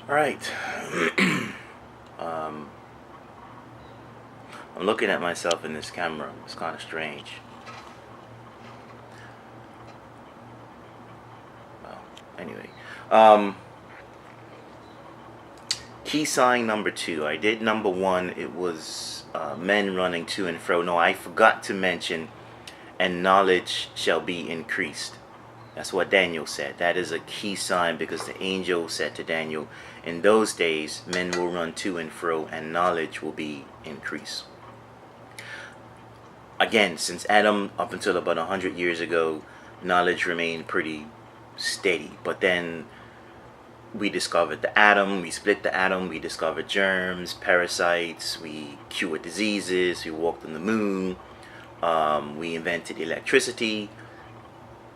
All right. um, I'm looking at myself in this camera. It's kind of strange. Well, anyway. Um, Key sign number two. I did number one. It was men running to and fro. No, I forgot to mention, and knowledge shall be increased. That's what Daniel said. That is a key sign because the angel said to Daniel, in those days men will run to and fro and knowledge will be increased. Again, since Adam up until about 100 years ago, knowledge remained pretty steady. But then we discovered the atom, we split the atom, we discovered germs, parasites, we cured diseases, we walked on the moon, we invented electricity.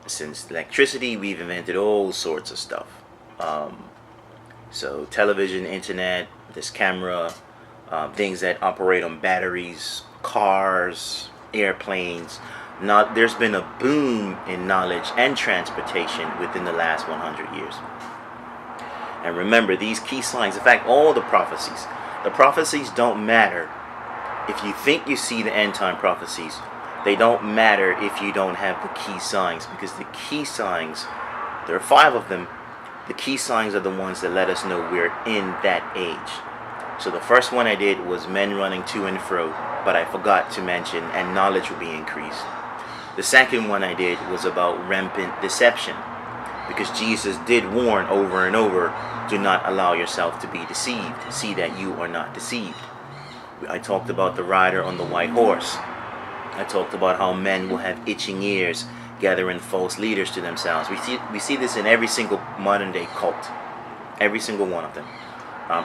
Since electricity, we've invented all sorts of stuff. So television, internet, this camera, things that operate on batteries, cars, airplanes. Not, there's been a boom in knowledge and transportation within the last 100 years. And remember, these key signs, in fact, all the prophecies don't matter if you think you see the end time prophecies. They don't matter if you don't have the key signs, because the key signs, there are 5 of them. The key signs are the ones that let us know we're in that age. So the first one I did was men running to and fro, but I forgot to mention, and knowledge will be increased. The second one I did was about rampant deception, because Jesus did warn over and over, do not allow yourself to be deceived. See that you are not deceived. I talked about the rider on the white horse. I talked about how men will have itching ears, gathering false leaders to themselves. We see this in every single modern day cult, every single one of them,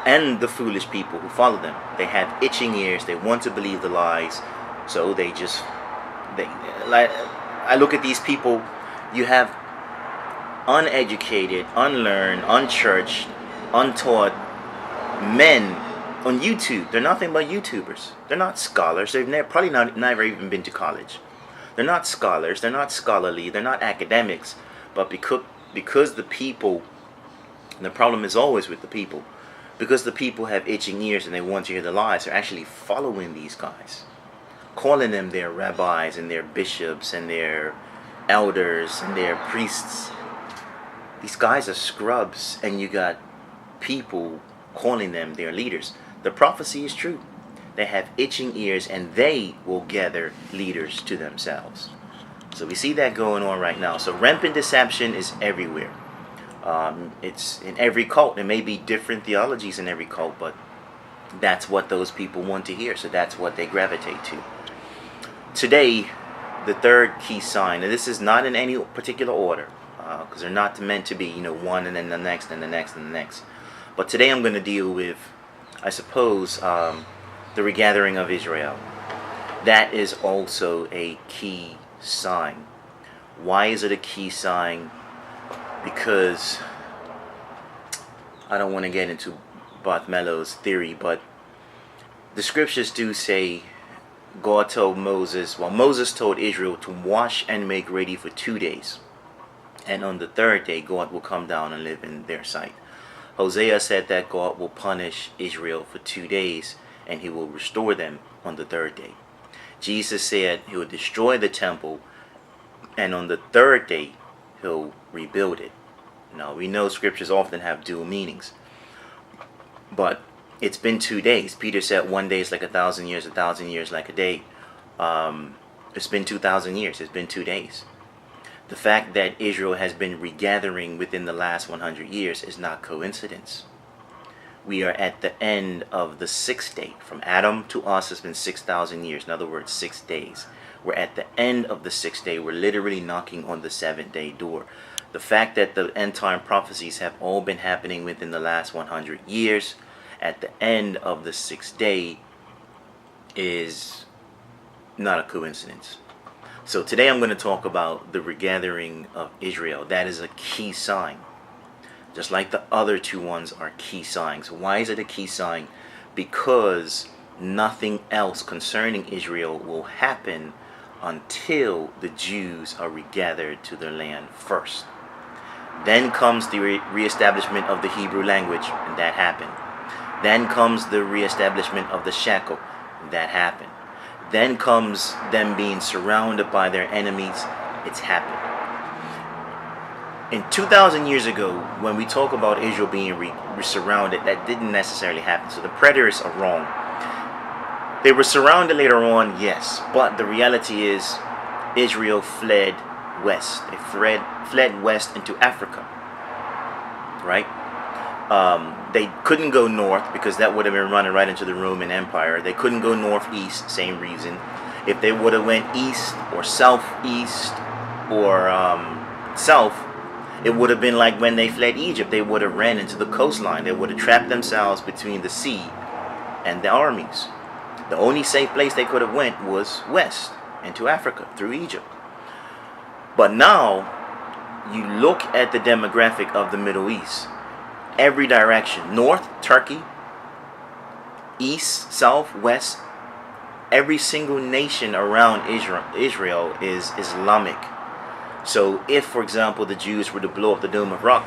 and the foolish people who follow them. They have itching ears. They want to believe the lies, so they like. I look at these people. You have uneducated, unlearned, unchurched, untaught men on YouTube. They're nothing but YouTubers. They're not scholars. They've probably never even been to college. They're not scholars. They're not scholarly. They're not academics. But because the people, and the problem is always with the people, because the people have itching ears and they want to hear the lies, they're actually following these guys, calling them their rabbis and their bishops and their elders and their priests. These guys are scrubs, and you got people calling them their leaders. The prophecy is true. They have itching ears, and they will gather leaders to themselves. So we see that going on right now. So rampant deception is everywhere. It's in every cult. There may be different theologies in every cult, but that's what those people want to hear. So that's what they gravitate to. Today, the third key sign, and this is not in any particular order, because they're not meant to be, one and then the next and the next and the next. But today I'm going to deal with, I suppose, the regathering of Israel. That is also a key sign. Why is it a key sign? Because I don't want to get into Bartholomeo's theory, but the scriptures do say God told Moses, Moses told Israel to wash and make ready for 2 days. And on the 3rd day, God will come down and live in their sight. Hosea said that God will punish Israel for 2 days and he will restore them on the 3rd day. Jesus said he will destroy the temple and on the 3rd day he'll rebuild it. Now we know scriptures often have dual meanings, but it's been 2 days. Peter said 1 day is like 1,000 years, 1,000 years like a day. It's been 2,000 years. It's been 2 days. The fact that Israel has been regathering within the last 100 years is not coincidence. We are at the end of the 6th day. From Adam to us has been 6,000 years. In other words, 6 days. We're at the end of the 6th day. We're literally knocking on the 7th day door. The fact that the end time prophecies have all been happening within the last 100 years at the end of the 6th day is not a coincidence. So today I'm going to talk about the regathering of Israel. That is a key sign. Just like the other 2 ones are key signs. Why is it a key sign? Because nothing else concerning Israel will happen until the Jews are regathered to their land first. Then comes the reestablishment of the Hebrew language, and that happened. Then comes the reestablishment of the shekel, and that happened. Then comes them being surrounded by their enemies. It's happened. In 2,000 years ago, when we talk about Israel being surrounded, that didn't necessarily happen. So the preterists are wrong. They were surrounded later on, yes, but the reality is Israel fled west. They fled west into Africa, right? They couldn't go north because that would have been running right into the Roman Empire. They couldn't go northeast, same reason. If they would have went east or southeast or south, it would have been like when they fled Egypt. They would have ran into the coastline. They would have trapped themselves between the sea and the armies. The only safe place they could have went was west into Africa through Egypt. But now you look at the demographic of the Middle East. Every direction, north, Turkey, east, south, west, every single nation around Israel is Islamic. So if, for example, the Jews were to blow up the Dome of Rock,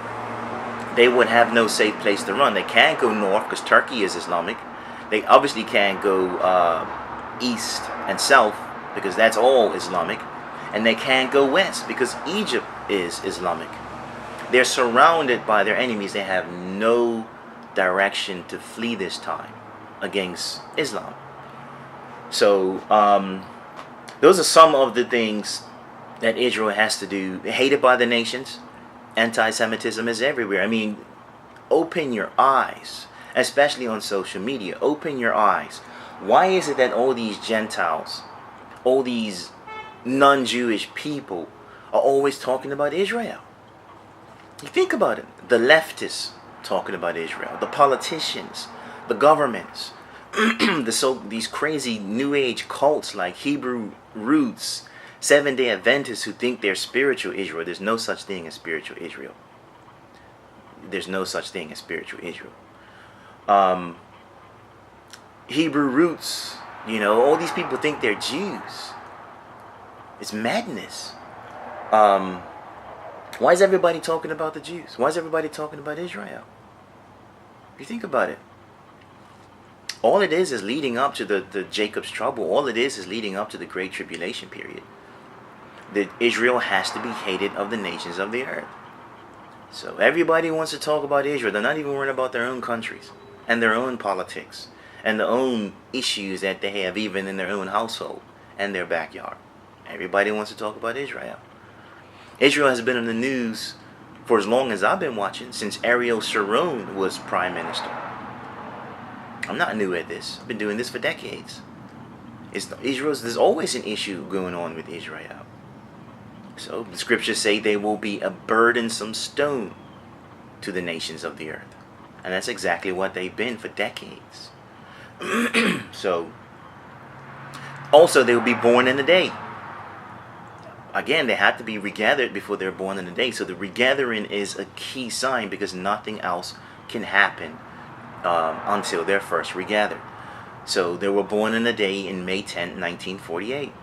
they would have no safe place to run. They can't go north because Turkey is Islamic. They obviously can't go east and south because that's all Islamic. And they can't go west because Egypt is Islamic. They're surrounded by their enemies. They have no direction to flee this time against Islam. So those are some of the things that Israel has to do. Hated by the nations. Anti-Semitism is everywhere. I mean, open your eyes, especially on social media. Open your eyes. Why is it that all these Gentiles, all these non-Jewish people are always talking about Israel? You think about it. The leftists talking about Israel. The politicians. The governments. These crazy New Age cults like Hebrew Roots, Seventh-day Adventists who think they're spiritual Israel. There's no such thing as spiritual Israel. There's no such thing as spiritual Israel. Hebrew Roots, all these people think they're Jews. It's madness. Why is everybody talking about the Jews? Why is everybody talking about Israel? If you think about it. All it is leading up to the Jacob's trouble. All it is leading up to the Great Tribulation period. That Israel has to be hated of the nations of the earth. So everybody wants to talk about Israel. They're not even worried about their own countries and their own politics and their own issues that they have even in their own household and their backyard. Everybody wants to talk about Israel. Israel has been in the news for as long as I've been watching, since Ariel Sharon was prime minister. I'm not new at this. I've been doing this for decades. There's always an issue going on with Israel. So the scriptures say they will be a burdensome stone to the nations of the earth. And that's exactly what they've been for decades. So, also they will be born in a day. Again, they had to be regathered before they're born in a day. So the regathering is a key sign because nothing else can happen until they're first regathered. So they were born in a day in May 10, 1948.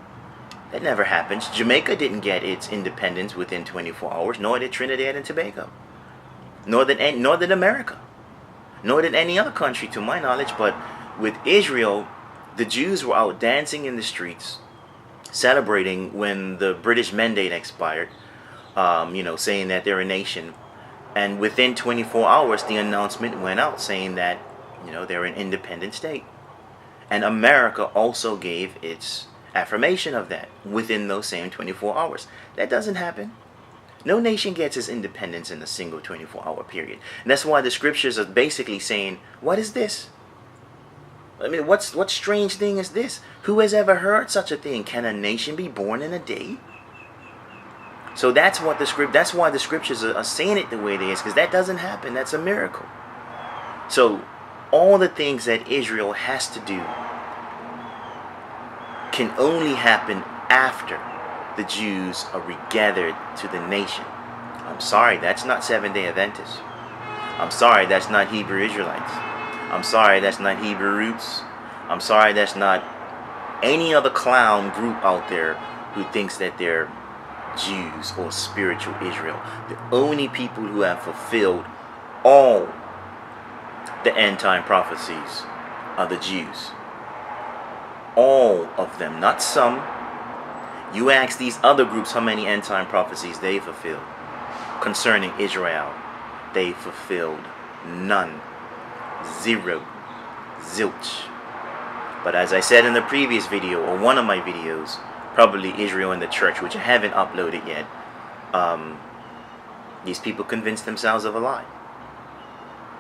That never happens. Jamaica didn't get its independence within 24 hours, nor did Trinidad and Tobago. Nor did America. Nor did any other country, to my knowledge. But with Israel, the Jews were out dancing in the streets, celebrating when the British mandate expired, saying that they're a nation. And within 24 hours, the announcement went out saying that, they're an independent state. And America also gave its affirmation of that within those same 24 hours. That doesn't happen. No nation gets its independence in a single 24-hour period. And that's why the scriptures are basically saying, what is this? I mean, what strange thing is this? Who has ever heard such a thing? Can a nation be born in a day? So that's why the scriptures are saying it the way it is, because that doesn't happen. That's a miracle. So all the things that Israel has to do can only happen after the Jews are regathered to the nation. I'm sorry, that's not Seventh-day Adventists. I'm sorry, that's not Hebrew Israelites. I'm sorry, that's not Hebrew Roots. I'm sorry, that's not any other clown group out there who thinks that they're Jews or spiritual Israel. The only people who have fulfilled all the end time prophecies are the Jews. All of them, not some. You ask these other groups how many end time prophecies they fulfilled concerning Israel. They fulfilled none. Zero. Zilch. But as I said in the previous video, or one of my videos, probably Israel and the Church, which I haven't uploaded yet, these people convince themselves of a lie.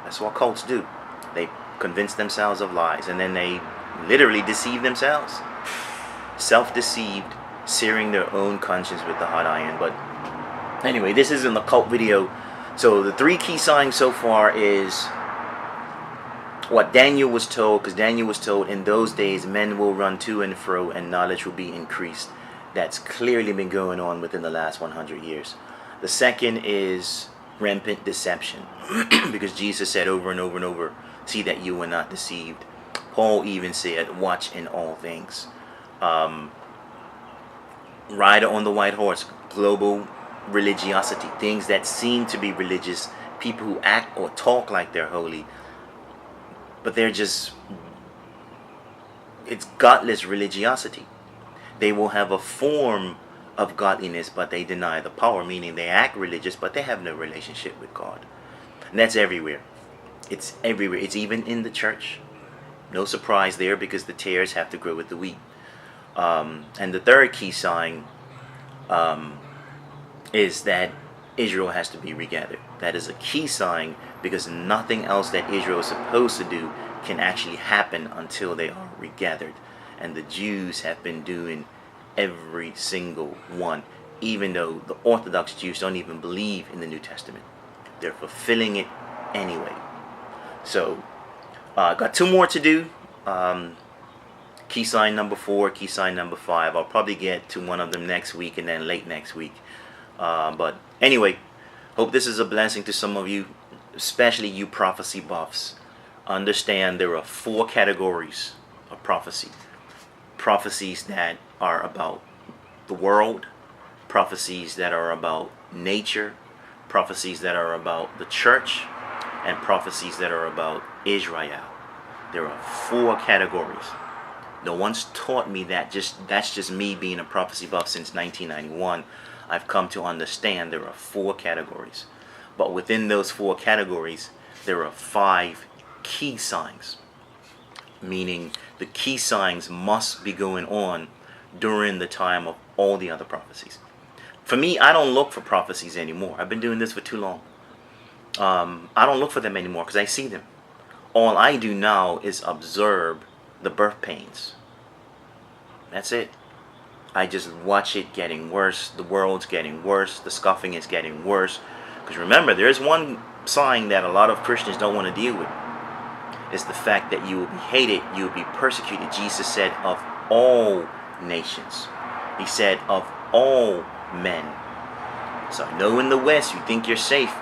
That's what cults do. They convince themselves of lies, and then they literally deceive themselves. Self-deceived, searing their own conscience with the hot iron. But anyway, this isn't a cult video. So the 3 key signs so far is what Daniel was told, because Daniel was told in those days men will run to and fro and knowledge will be increased. That's clearly been going on within the last 100 years. The second is rampant deception, because Jesus said over and over and over, see that you are not deceived. Paul even said, watch in all things. Rider on the white horse, global religiosity, things that seem to be religious, people who act or talk like they're holy, but they're just, it's godless religiosity. They will have a form of godliness, but they deny the power, meaning they act religious, but they have no relationship with God. And that's everywhere. It's everywhere. It's even in the church. No surprise there, because the tares have to grow with the wheat. And the third key sign is that Israel has to be regathered. That is a key sign, because nothing else that Israel is supposed to do can actually happen until they are regathered. And the Jews have been doing every single one, even though the Orthodox Jews don't even believe in the New Testament. They're fulfilling it anyway. So, got 2 more to do. Key sign number 4, key sign number 5. I'll probably get to one of them next week and then late next week. But anyway, hope this is a blessing to some of you, especially you prophecy buffs. Understand there are 4 categories of prophecy. Prophecies that are about the world, prophecies that are about nature, prophecies that are about the church, and prophecies that are about Israel. There are 4 categories. No one's taught me that. That's just me being a prophecy buff since 1991. I've come to understand there are 4 categories. But within those 4 categories, there are 5 key signs. Meaning the key signs must be going on during the time of all the other prophecies. For me, I don't look for prophecies anymore. I've been doing this for too long. I don't look for them anymore because I see them. All I do now is observe the birth pains. That's it. I just watch it getting worse. The world's getting worse. The scoffing is getting worse. Because remember, there's one sign that a lot of Christians don't want to deal with. It's the fact that you will be hated, you will be persecuted. Jesus said of all nations. He said of all men. So I know in the West you think you're safe,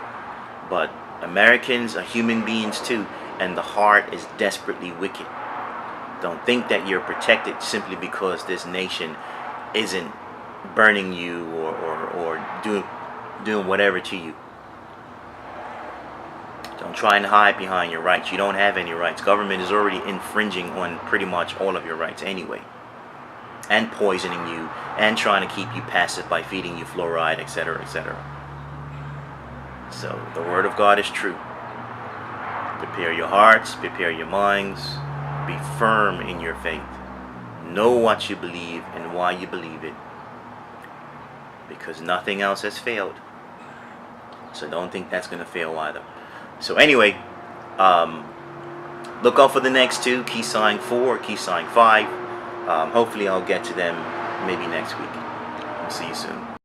but Americans are human beings too, and the heart is desperately wicked. Don't think that you're protected simply because this nation isn't burning you or doing whatever to you. Don't try and hide behind your rights. You don't have any rights. Government is already infringing on pretty much all of your rights anyway, and poisoning you and trying to keep you passive by feeding you fluoride, etc., etc. So the word of God is true. Prepare your hearts, prepare your minds, be firm in your faith. Know what you believe and why you believe it, because nothing else has failed. So don't think that's going to fail either. So anyway, look out for the next 2, key sign 4, key sign 5. Hopefully I'll get to them maybe next week. I'll see you soon.